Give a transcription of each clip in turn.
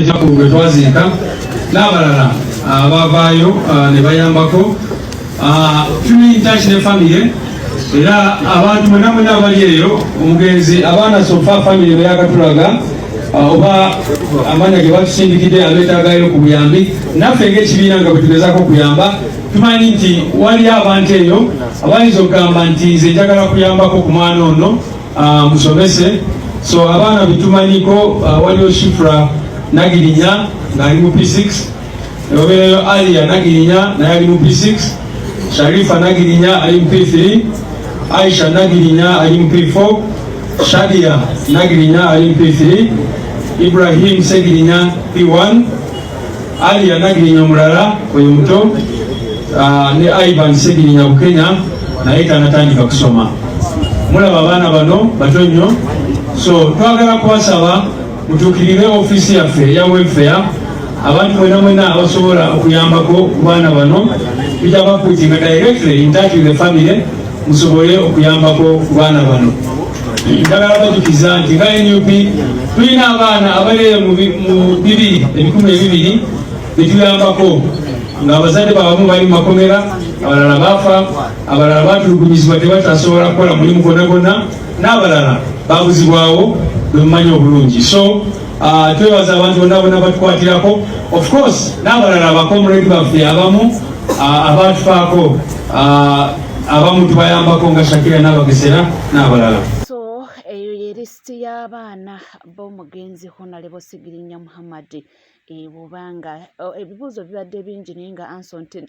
gwe twaziika n'abalala abavaayo ne bayambako tuli ntaki ne famire era abantu mwenna abali eyo omugenzi abaana sofa famire beyakatulaga oba amanya ge batusindikidde abeetagayo ku buyambi naffe ng'ekibiina nga bwe tugezaako okuyamba tumanyi nti waliyo abantu eyo abayinza okugamba nti nze njagala kuyambako ku mwana ono musomese. So abaana bitumanyiko waliyo Shifra Nagirinya ng'ali mu P6, obeerayo Alia Nagirinya naye ali mu P6, Sharifa Nagirinya ali mu P3, Aisha Nagirinya ali mu P4, Shadia Nagirinya ali mu P3, Ibrahim Segirinya P1, Alia Nagirinya mulala oyo muto, ne Ivan Segirinya Bukenya naye tanatandika kusoma. Mulaba abaana bano bato nnyo. So twagala kubasaba mutuukirire ofiisi yaffe ya welfare abantu mwena abasobola okuyambako ku baana bano bijja baputinga directly in touch with the family musobole okuyambako ku baana bano. Njagala bajukiza nti nga NUP tulina abaana abali mu 2,200 betuyambako ng'abazadde baabwe bali mu makomera, abalala baafa, abalala baatulugunyizibwa tebatasobola kukola mulimu gwonna, n'abalala babuzibwawo bemumanyi obulungi. So twebaza abantu bonna batukwatirako, of course n'abalala abakomredi baffe abamu abaatufaako abamu tubayambako nga Shakira n'abagesera n'abalala. So eyo ye lisiti y'abaana b'omugenzi Honorable Sigirinya Muhammad. Bubanga ebibuuzo bibadde bingi naye nga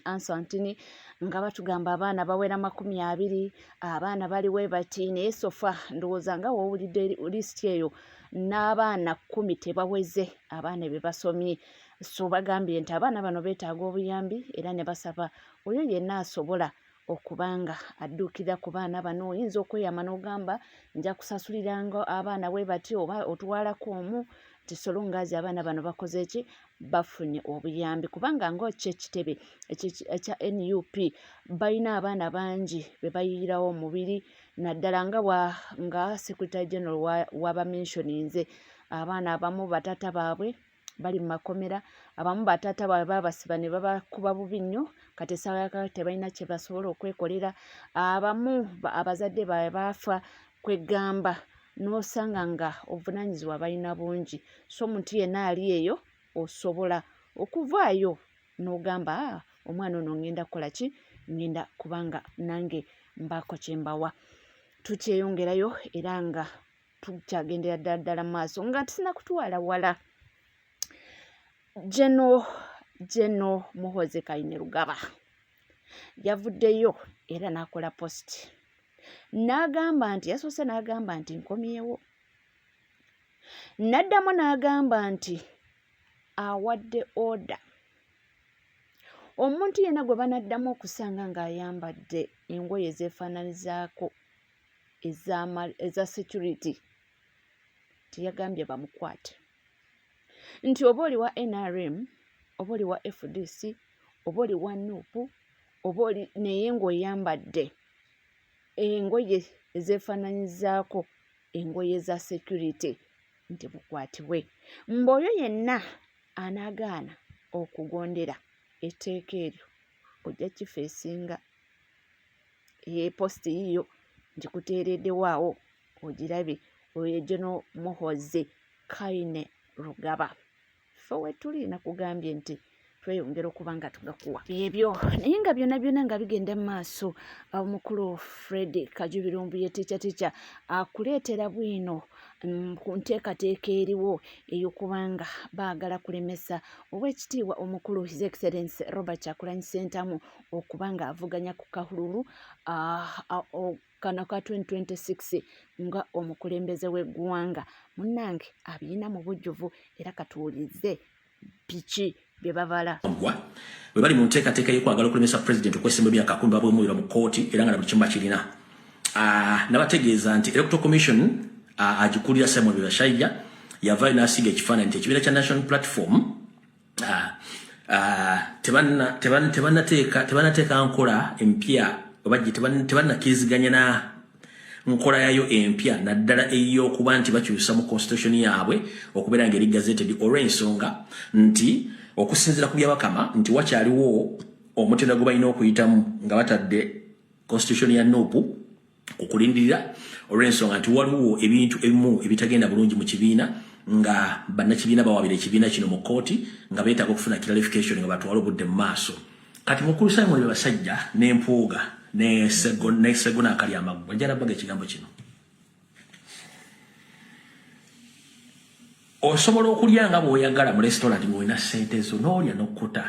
Ansantini nga batugamba abaana bawera 20 abaana baliwe bati naye sofa ndowooza nga woowulidde lisiti eyo n'abaana 10 tebaweze abaana be basomye. So bagambye nti abaana bano beetaaga obuyambi era ne basaba oyo yenna asobola okubanga adduukira ku baana bano. Oyinza okweyama n'ogamba nja kusasuliranga abaana we bati oba otuwalako omu tisolungazi abaana bano bakoze eki bafunye obuyambi kubanga ng'okyo ekitebe ekya NUP balina abaana bangi be bayiyirawo omubiri naddala nga Secretary General wabamentioninze abaana abamu bataata baabwe bali mu makomera, abamu bataata baabwe babasiba ne babakuba bubi nnyo kati essaawa tebalina kye basobola okwekolera, abamu abazadde baabwe baafa kwegamba n'osanga nga obuvunaanyizibwa balina bungi. So omuntu yenna ali eyo osobola okuvaayo n'ogamba omwana ono ngenda kukola ki, ngenda kubanga nange mbaako kye mbawa. Tukyeyongerayo era nga tukyagendera ddala maaso nga tusina kutwala wala. Jeno Muhoozi Kainerugaba yavuddeyo era n'akola post n'agamba nti yasoose n'agamba nti nkomyewo, n'addamu n'agamba nti awadde oda omuntu yenna gwe banaddamu okusanga ng'ayambadde engoye zeefaananizaako eza security tiyagambye bamukwate, nti oba oli wa NRM oba oli wa FDC oba oli wa NUP oba oli naye ng'oyambadde engoye ezeefaananyizaako engoye za security nti bukwatibwe. Mb'oyo yenna anaagaana okugondera etteeka eryo ojja kifeesinga positi yiyo nti kuteereddewaawo ogirabe oyo Jeno Muhoozi Kainerugaba. Ffe we tuli nakugambye nti tweyongera okuba nga tugakuwa ebyo naye nga byonna nga bigenda mu maaso. Omukulu Fred Kajubirumbu ye tica akuleetera bwino ku nteekateeka eriwo ey'okubanga baagala kulemesa Oweekitiibwa omukulu His Excellency Robert Kyagulanyi Ssentamu okubanga avuganya ku kahululu kano ka 2026 nga omukulembeze w'eggwanga. Munnange abiyina mu bujjuvu era katuwulize biki bye bavala bwe bali mu nteekateeka y'okwagala okulemesa pulezidenti okwesimba emyaka 10 babwemuwira mu kkooti era nga na buli kimu bakirina. Nabategeeza nti Electoral Commission agikulira Simon Bashayija yavaayo n'asiga ekifaananyi nti ekibiina kya National Platform tebanateeka nkola empya oba tebannakkiriziganya nkola yayo empya naddala ey'okuba nti bakyusa mu constitution yaabwe okubeera ngeri gazetted olw'ensonga nti okusinziira ku byabakama nti wakyaliwo omutendera gwe balina okuyitamu nga batadde constitution ya Nuupu okulindirira olw'ensonga nti waliwo ebintu ebimu ebitagenda bulungi mu kibiina nga bannakibiina bawabira ekibiina kino mu kooti nga beetaaga okufuna clarification nga batwala obudde mu maaso. Kati mukulu Simon Basajja n'empuuga ne Segona akali amaggu ajala baga ekigambo kino. Osobola okulya nga bw'oyagala mu restaurant ng'olina ssente zo n'olya n'okkuta.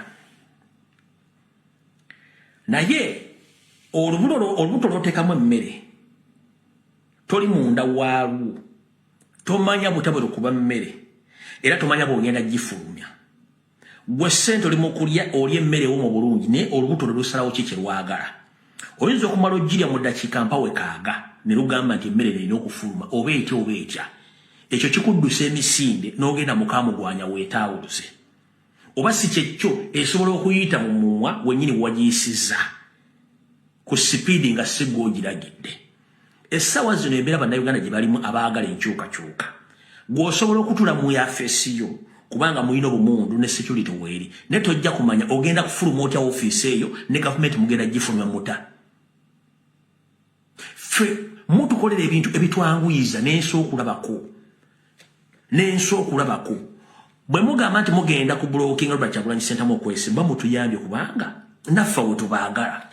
Naye olubuto lw'oteekamu emmere toli munda waalwo tomanya butabwera okuba mmere era tomanya bw'ogenda gifulumya. Gwe ssente oli mu kulya olya emmere wo mu bulungi naye olubuto lusalawo ki kye lwagala. Oyinza okumala ogirya mu ddakiika mpawe kaaga ne lugamba nti emmere erina okufuluma oba etya oba etya. Ekyo kikuddusa emisinde n'ogenda mukaamugwanya weetaawuluze. Oba si kyekyo esobola okuyita mu mumwa wennyini wagiyisizza ku sipiidi nga si gw'ogiragidde. Essaawa zino embeera bannayuganda gye balimu abaagala enkyukakyuka. Gw'osobola okutula mu yafeesi yo kubanga mulina obumundu ne security weeri ne tojja kumanya ogenda kufuluma otya ofiisi eyo ne gavumenti mugenda gifuluma muta. Ffe mutukolera ebintu ebitwanguyiza n'ensi okulabako. Bwe mugamba nti mugenda ku blocking Robert Kyagulanyi Ssentamu okwesimba mutuyambye kubanga naffe we tubaagala.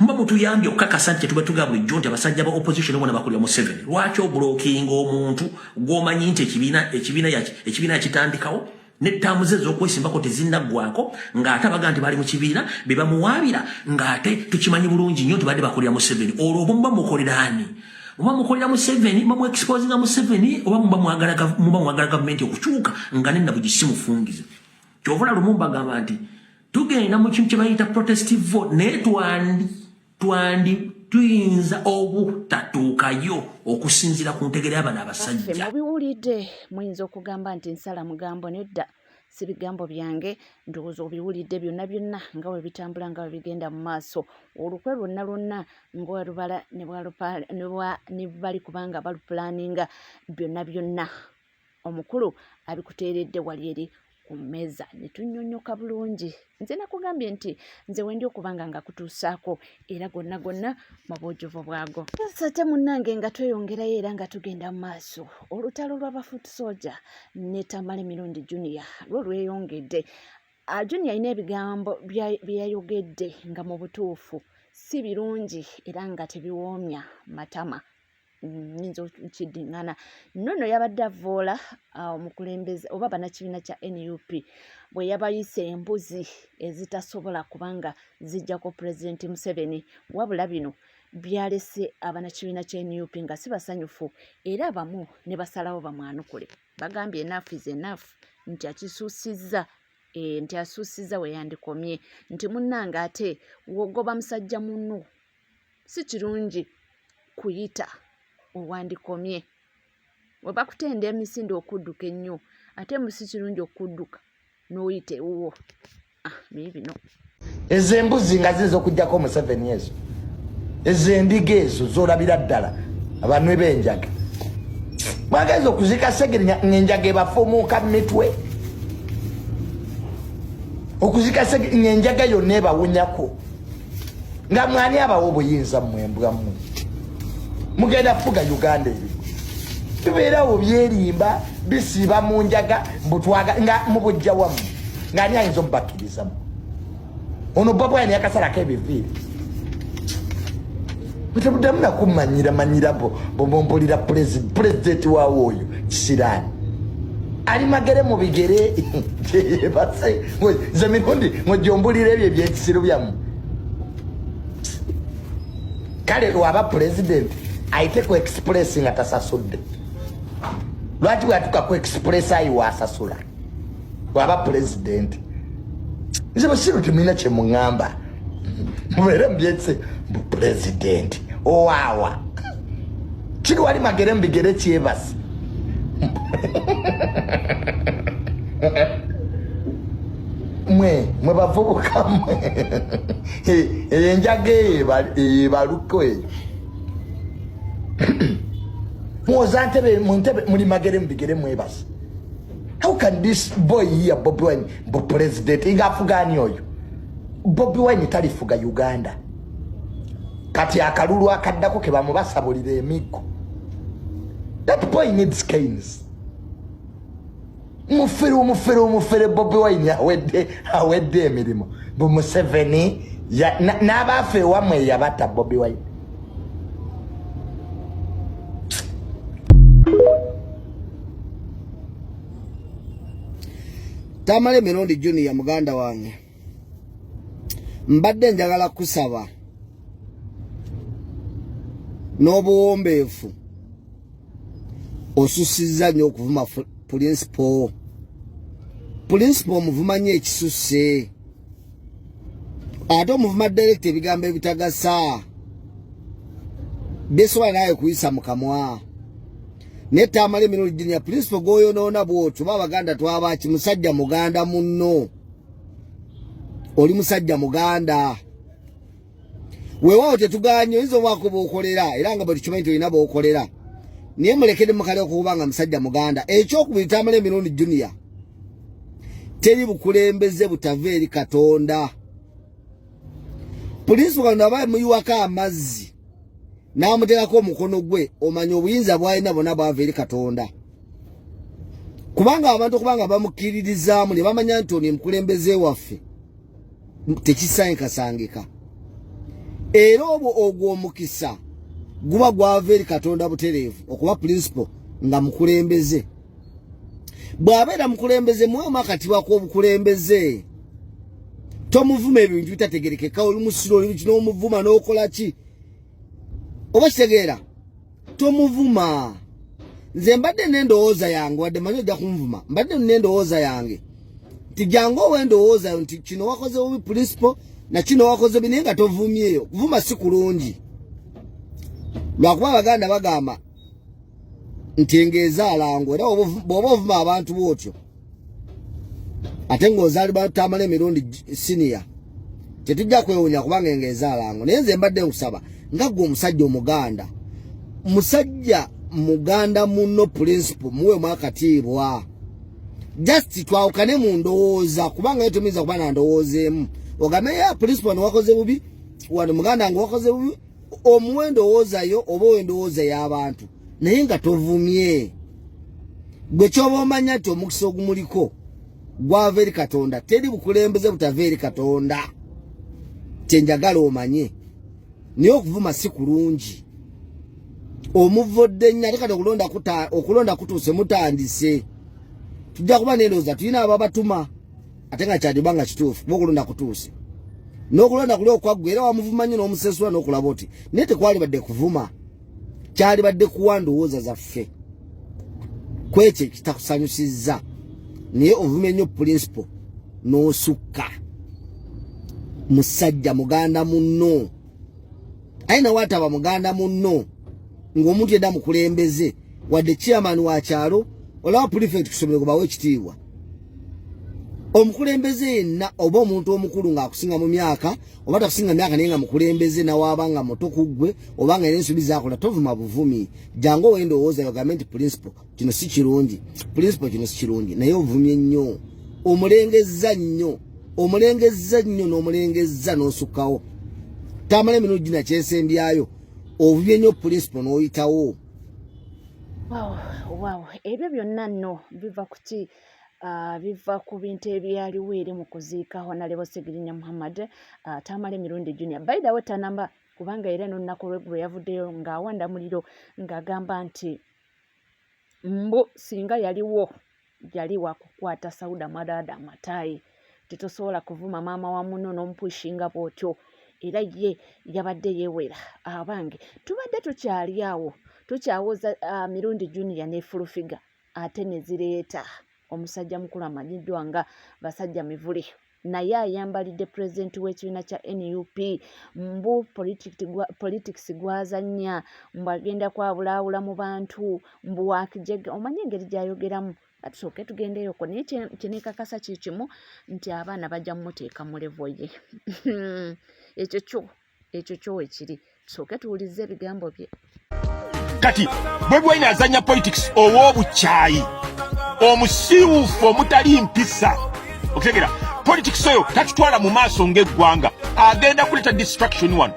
Mba mutuyambye okukakasa nti tuba tuga bulijjo nti abasajja ba opposition bona bakulira Museveni. Lwaki oblocking omuntu gw'omanyi nti ekibiina yakitandikawo n'ettaamu ze ez'okwesimbako tezinnaggwako ng'ate abaga nti bali mu kibiina be bamuwaabira ng'ate tukimanyi bulungi nnyo nti badde bakulira Museveni. Olwo muba mukolera ani? Muba mukolera Museveni, muba mu-exposinga Museveni oba muba mwagala gavumenti okukyuka nga nenna bugisimufungiza. Kyova olaba Lumumba agamba nti tugenda mu kintu kye bayita protestive vote naye tuyinza obutatuukayo okusinziira ku ntegera y'abana abasajja. Mubiwulidde muyinza okugamba nti nsala mugambo nedda si bigambo byange ndowooza obiwulidde byonna nga bwe bitambula nga bwe bigenda mu maaso. Olukwe lwonna ng'olubala ne bali kubanga balupulaninga byonna omukulu abikuteeredde wali eri ku mmeeza ne tunnyonnyoka bulungi. Nze nakugambye nti nze wendi okubanga nga kutuusaako era gonna mu bwojjovu bwago. Sate munnange nga tweyongerayo era nga tugenda mu maaso. Olutalo lw'abafuuti soja ne Tamale Mirundi Junior lwo lweyongedde. Junior alina ebigambo bye yayogedde nga mu butuufu si birungi era nga tebiwoomya matama. Nyinza okiddiŋŋana nnono yabadde avoola omukulembeze oba bannakibiina kya NUP bwe yabayisa embuzi ezitasobola kubanga zijjako Pulezidenti Museveni. Wabula bino byalese abannakibiina kya NUP nga si basanyufu era abamu ne basalawo bamwanukule. Bagambye enough is enough nti akisuusizza nti asuusizza we yandikomye nti munnange ate wogoba musajja munno si kirungi kuyita owandikomye. Bwe bakutenda emisinde okudduka ennyo ate musi kirungi okudduka n'oyita ewuwo. Naye bino ezo embuzi nga ziza okugjako Museveni ezo endiga ezo z'olabira ddala abantu b'enjaga mwageza okuzika Segeri ng'enjaga ebafuumuuka mitwe okuzika Segeri ng'enjaga yonna ebawunyako nga mwani abawo obuyinza mwembwamu mugenda fuga Uganda eri tubeerawo byerimba bisiiba mu njaga mbutwaga nga mubujja wamu ng'ani ayinza omubakkirizamu ono Bobwine yakasalako ebiviiri butabuddamu nakumanyira bompulira pulezidenti waawo oyo Kisiraani ali magere mu bigere yebase ze mirundi mwejombulira ebyo ebyekisiro byamu kale lwaba pulezidenti ayite ku express nga tasasudde. Lwaki bwatuka ku express ayiwa asasula lwaba pulezidenti. Nze basiru tumina kye muŋŋamba mubeere mubyetse mu pulezidenti owaawa kiri wali magere mu bigere kyebase mwe bavubuka mwe enjaga eyo ebaluko eyo Muozantebe muntebe muri magere mbigere mwebasi. How can this boy here Bobi Wine bo president ingafugani oyo? Bobi Wine talifuga Uganda. Kati akalulu akaddako ke bamubasabulire emigo. That boy needs canes. Mufere Bobi Wine awedde emirimo. Bu Museveni ya n'abafe wamwe yabata Bobi Wine. Tamale Mirundi Junior muganda wange. Mbadde njagala kusaba n'obuwombeefu osusizza nnyo okuvuma principal omuvumanye ekisusse ate omuvuma director ebigambo ebitagasa besobola naye kuyisa mu kamwa ne Tamale Mirundi Junior principal goyonoona bw'otyo babaganda twabaki musajja muganda munno oli musajja muganda weewaawo tetuganye oyinza obwako bw'okolera era nga buli kimanyi olina bw'okolera naye mulekere mukale okuba nga musajja muganda ekyokubiri Tamale Mirundi Junior teri bukulembeze butava eri Katonda poliisi kano abaye muyiwako amazzi n'amuteekako omukono gwe omanya obuyinza bw'alina bonna bwava eri Katonda kubanga abantu okubanga bamukkiririzaamu ne bamanya nti ono mukulembeze waffe tekisankasangika era ogwo omukisa guba gwava eri Katonda butereevu okuba principal nga mukulembeze bw'abeera mukulembeze muwemu akatibwa k'obukulembeze tomuvuma ebintu bitategerekeka oli musiro oli kino omuvuma n'okola ki oba kitegeera tomuvuma nze mbadde n'endowooza yange wadde manyi ojja kunvuma mbadde n'endowooza yange nti jangu ow'endowooza nti kino wakoze bubi principal na kino wakoze binaye nga tovumyeyo kuvuma si kulungi lwakuba abaganda bagamba nti ng'ezaalango era bw'oba ovuma abantu bw'otyo ate ng'ozaalibwa Tamale Mirundi senior tetujja kwewuunya kubanga ng'ezaalango naye nze mbadde nkusaba nga gwe omusajja omuganda musajja muganda munno principal muwe mwakatiibwa just twawukane mu ndowooza kubanga ye tuyinza kuba na ndowoozeemu ogambe ya principal niwakoze bubi wano muganda nga wakoze bubi omuwe ndowoozayo oba ow'endowooza y'abantu naye nga tovumye gwe kyoba omanya nti omukisa ogumuliko gwava eri Katonda teri bukulembeze butava eri Katonda kyenjagala omanye naye okuvuma si kulungi omuvodde nnyo ate kati okulonda kutuuse mutandise tujja kuba n'endowooza tulina ababatuma ate nga kyadiba nga kituufu kuba okulonda kutuuse n'okulonda kuli okwaggwa era wamuvuma nnyo n'omusesula n'okulaba oti naye tekwali badde kuvuma kyali badde kuwa ndowooza zaffe kwekyo kitakusanyusizza naye ovumye nnyo principal n'osukka musajja muganda munno ayina wataba muganda munno ng'omuntu yedda mukulembeze wadde chairman wa kyalo olaba prefect kusomero kubawo ekitiibwa omukulembeze yenna oba omuntu omukulu ng'akusinga mu myaka oba takusinga myaka naye nga mukulembeze nawaaba nga muto kuggwe oba nga n'ensubi zaakola tovuma buvumi jangu ow'endowooza yogambe nti principal kino si kirungi principal kino si kirungi naye ovumye nnyo omulengezza nnyo n'omulengezza n'osukkawo Tamale Mirundi Junior kyesembyayo ovumye nnyo principal n'oyitawo wow ebyo byonna nno biva ku ki biva ku bintu ebyaliwo eri mu kuziika Honorable Ssegirinya Muhammad Tamale Mirundi Junior by the way tanamba kubanga era n'olunaku lwe yavuddeyo ng'awanda muliro ng'agamba nti mbu singa yaliwo yali wakukwata Sauda Madada amatayi tetosobola kuvuma maama wa muno n'omupushinga bw'otyo era ye yabadde yeewera abange tubadde tukyali awo tukyawoza Mirundi Junior ne Fulufiga ate ne zireeta omusajja mukulu amanyiddwa nga Basajja Mivule naye ayambalidde president w'ekibiina kya NUP mbu politics gwazannya mbu agenda kwabulaawula mu bantu mbu wakijega omanye engeri gyayogeramu atusooke tugendeyoko naye kyenekakasa kikimu nti abaana bajja mmuteeka mu levo ye ekyo kyo ekiri tusooke tuwulize ebigambo bye. kati Bobi Wine azanya politics ow'obukyayi omusiiwuufu omutali mpisa okutegera politics oyo takitwala mu maaso ng'eggwanga agenda kuleta distraction wano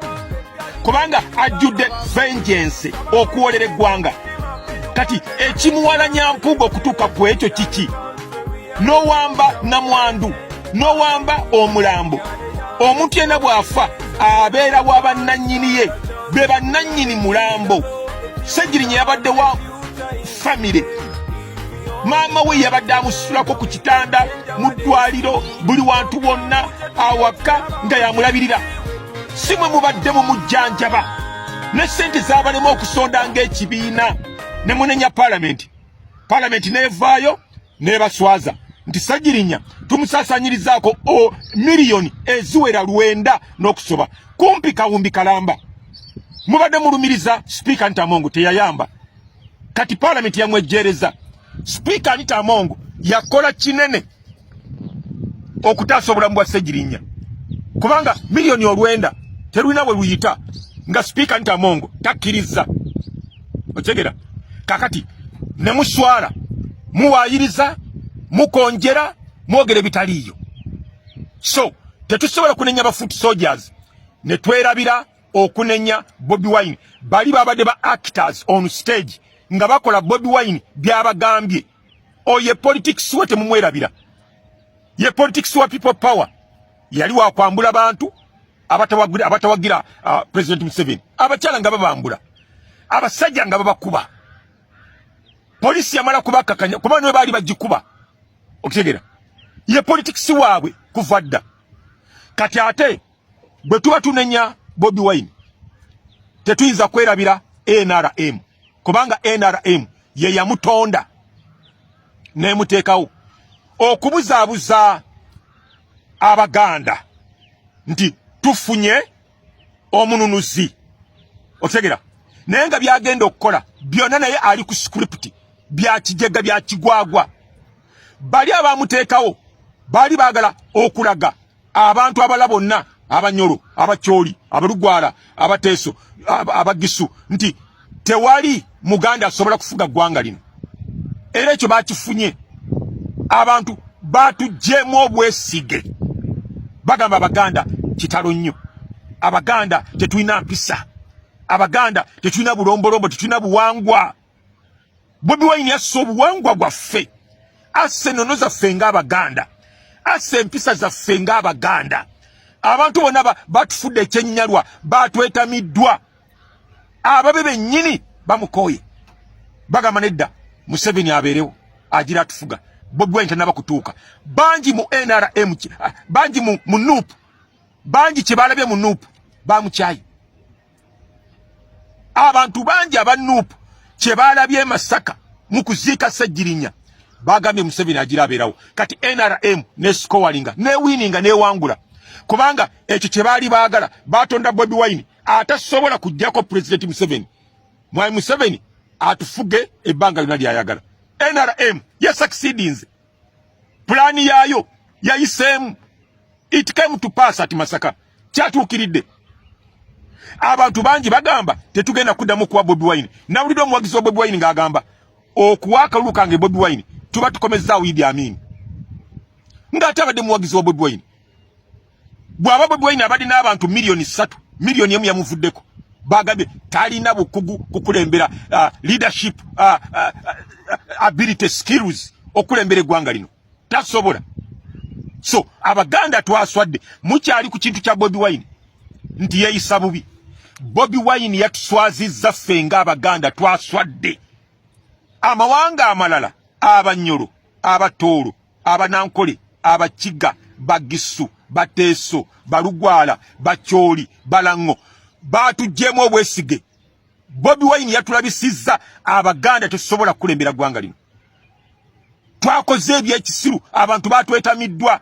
kubanga ajjudde vengeance okuwolera eggwanga kati ekimuwala nyampuga okutuuka ku ekyo kiki n'owamba namwandu n'owamba omulambo omuntu yenna bw'afa abeera wa bannannyini ye be bannannyini mulambo Ssegirinya yabadde wa famire maama we yabadde amusulako ku kitanda mu ddwaliro buli wantu wonna awaka nga yamulabirira si mwe mubadde mu mujjanjaba ne ssente z'abalema okusonda ng'ekibiina ne munenya paalamenti neevaayo n'ebaswaza nti Ssegirinya tumusaasanyirizaako miliyoni eziwera 9 n'okusoba kumpi kawumbi kalamba mubadde mulumiriza Speaker Anita Among teyayamba kati paalamenti yamwejjereza Speaker Anita Among yakola kinene okutaasa obulamu bwa Ssegirinya kubanga miliyoni 9 terulina bwe luyita nga Speaker Anita Among takkiriza otegera kakati ne muswala muwaayiriza mukonjera mwogere bitaliiyo so tetusobola kunenya ba foot soldiers ne twerabira okunenya Bobi Wine bali babadde ba actors on stage nga bakola Bobi Wine byabagambye oye politics wote mumwerabira ye politics wa people power yali wa kwambula abantu abatawagira President Museveni abakyala nga babambula abasajja nga babakuba polisi yamala kubakakanya kuba nwe bali bagikuba okutegera ye politics waabwe kuvadda kati ate bwe tuba tunenya Bobi Wine tetuyinza kwerabira NRM kubanga NRM ye yamutonda nemuteekawo okubuzaabuza Abaganda nti tufunye omununuzi otegera naye nga byagenda okukola byonna naye ali ku script bya kijega bya kigwagwa bali abamuteekawo bali baagala okulaga abantu abala bonna abanyolo abacyoli abalugwala abateeso abagisu nti tewali Muganda asobola kufuga ggwanga lino era ekyo bakifunye abantu batujjemu obwesige bagamba Abaganda kitalo nnyo Abaganda tetulina mpisa Abaganda tetulina bulombolombo tetulina buwangwa Bobi Wine yasse obuwangwa gwaffe asse ennono zaffe ng'Abaganda asse empisa zaffe ng'Abaganda abantu bonna batufudde ekyennyalwa batwetamiddwa ababe bennyini bamukoye bagamba nedda Museveni abeerewo agira atufuga Bobi Wine tanaba kutuuka bangi mu NRM bangi mu NUP bangi kye balabye mu NUP bamukyayi abantu bangi aba NUP kye balabye Masaka mu kuziika Ssegirinya bagambye Museveni agira abeerawo kati NRM ne scoringa ne winninga ne wangula kubanga ekyo kye baali baagala batonda Bobi Wine atasobola kujjako President Museveni Mwai Museveni atufuge ebbanga lyonna lyayagala NRM ya succeedings plani yayo yayiseemu it came to pass at Masaka kyatuukiridde abantu bangi bagamba tetugenda kuddamu kuwa Bobi Wine nawulidde omuwagizi wa Bobi Wine ng'agamba okuwa akalulu kange Bobi Wine tuba tukomezzaawo Idi Amin ng'ate abadde muwagizi wa Bobi Wine bw'aba Bobi Wine abadde n'abantu miliyoni 3 miliyoni 1 yamuvuddeko bagambye talina bukugu kukulembera leadership ability skills okulembera eggwanga lino tasobola so Abaganda twaswadde mukyali ku kintu kya Bobi Wine nti yeeyisa bubi Bobi Wine yatuswazizza ffe ng'Abaganda twaswadde amawanga amalala Abanyoro Abatooro Abanankole Abakiga Bagisu Bateeso Balugwala Bacyoli Balango batujjemu obwesige Bobi Wine yatulabisizza Abaganda tesobola kulembera ggwanga lino twakoze ebyekisiru abantu batwetamiddwa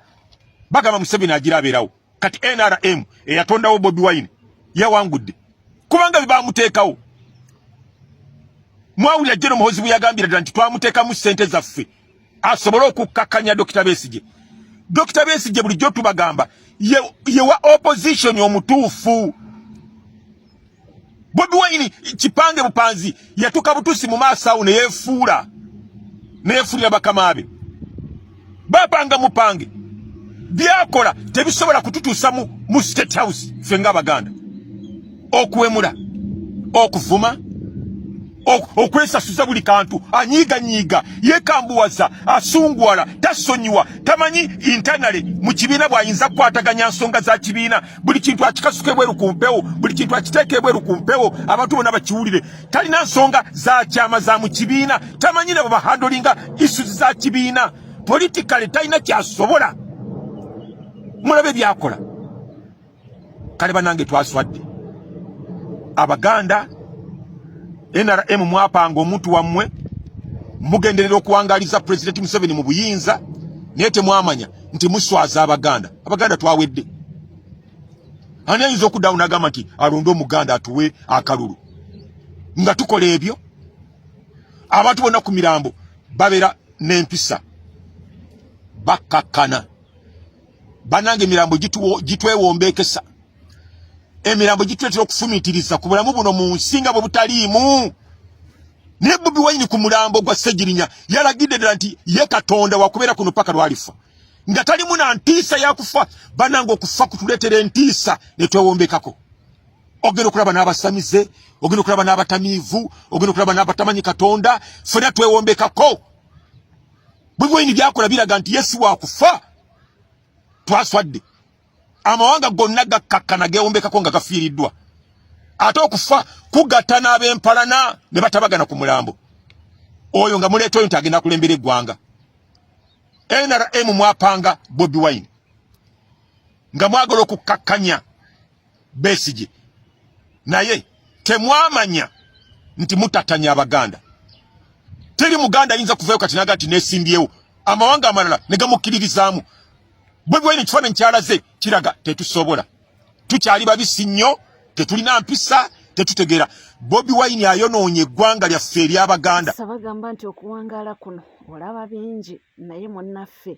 bagamba Museveni agira abeerawo kati NRM eyatondawo Bobi Wine yawangudde kubanga bamuteekawo mwawulira Jero Muhoozi bwe yagambira ddala nti twamuteekamu ssente zaffe asobole okukkakanya Dr. Besigye. Dr. Besigye bulijjo tubagamba ye wa opposition omutuufu Bobi Wine kipange bupanzi yatuka butusi mu maaso awo ne yefuula bakamabe bapanga mupange byakola tebisobola kututuusa mu State House fenga Abaganda okuwemula okuvuma okwesasuza buli kantu anyiga yekambuwaza asungwala tasonyiwa tamanyi internally mu kibiina bwayinza kukwataganya nsonga za kibiina buli kintu akikasuke bweru ku mpewo buli kintu akiteeke bweru ku mpewo abantu bonna bakiwulire talina nsonga za kyama za mu kibiina tamanyi nabo bahandolinga issues za kibiina politically talina kyasobola mulabe byakola kale banange twaswadde Abaganda NRM mwapanga omuntu wammwe mugenderera okuwangaliza President Museveni mu buyinza naye temwamanya nti muswaza Abaganda twawedde ani ayinza okuddawo n'agamba nti alonde Omuganda atuwe akalulu nga tukola ebyo abantu bonna ku mirambo babeera n'empisa bakkakkana banange emirambo gitwewombeekesa emirambo gitwetera okufumitiriza ku bulamu buno mu nsi nga bwe butaliimu ne Bobi Wine ku mulambo gwa Ssegirinya yalagidde ddala nti ye Katonda wakubeera kuno paka lwalifa nga talimu na ntiisa yakufa banange okufa kutuleetera entiisa ne twewombekako ogenda okulaba n'abasamize ogenda okulaba n'abatamiivu ogenda okulaba n'abatamanyi Katonda ffena twewombekako Bobi Wine byakola biraga nti Yesu wakufa twaswadde amawanga gonna gakkakkana gewombekako nga gafiiriddwa ate okufa kugatta n'ab'empalana ne batabagana ku mulambo oyo nga muleeta oyo nti agenda kulembera eggwanga NRM mwapanga Bobi Wine nga mwagala okukkakkanya Besigye naye temwamanya nti mutatanya Abaganda teri Muganda ayinza kuvayo kati naga nti neesimbyewo amawanga amalala ne gamukkiririzaamu Bobi Wine kifaananyi kyalaze kiraga tetusobola tukyali babisi nnyo tetulina mpisa tetutegeera Bobi Wine ayonoonye eggwanga lyaffe ery'Abaganda sabagamba nti okuwangaala kuno olaba bingi naye munnaffe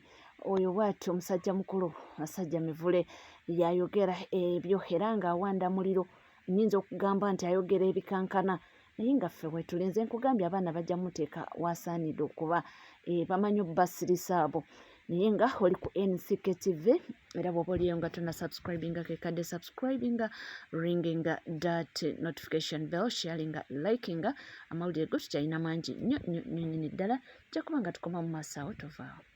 oyo bw'ati omusajja mukulu Masajja Mivule yayogera ebyo era ng'awanda muliro nnyinza okugamba nti ayogera ebikankana naye nga ffe wetulenze nkugambye abaana bajja muteeka wasaanidde okuba bamanyi obbasirisa abo naye nga oli ku NCK TV era bw'oba oliyo nga tonna subscribinga kekadde subscribinga ringinga that notification bell sharinga likinga amawulire go tukyalina mangi nnyo ddala jja kuba nga tukoma mu maaso awo tovaawo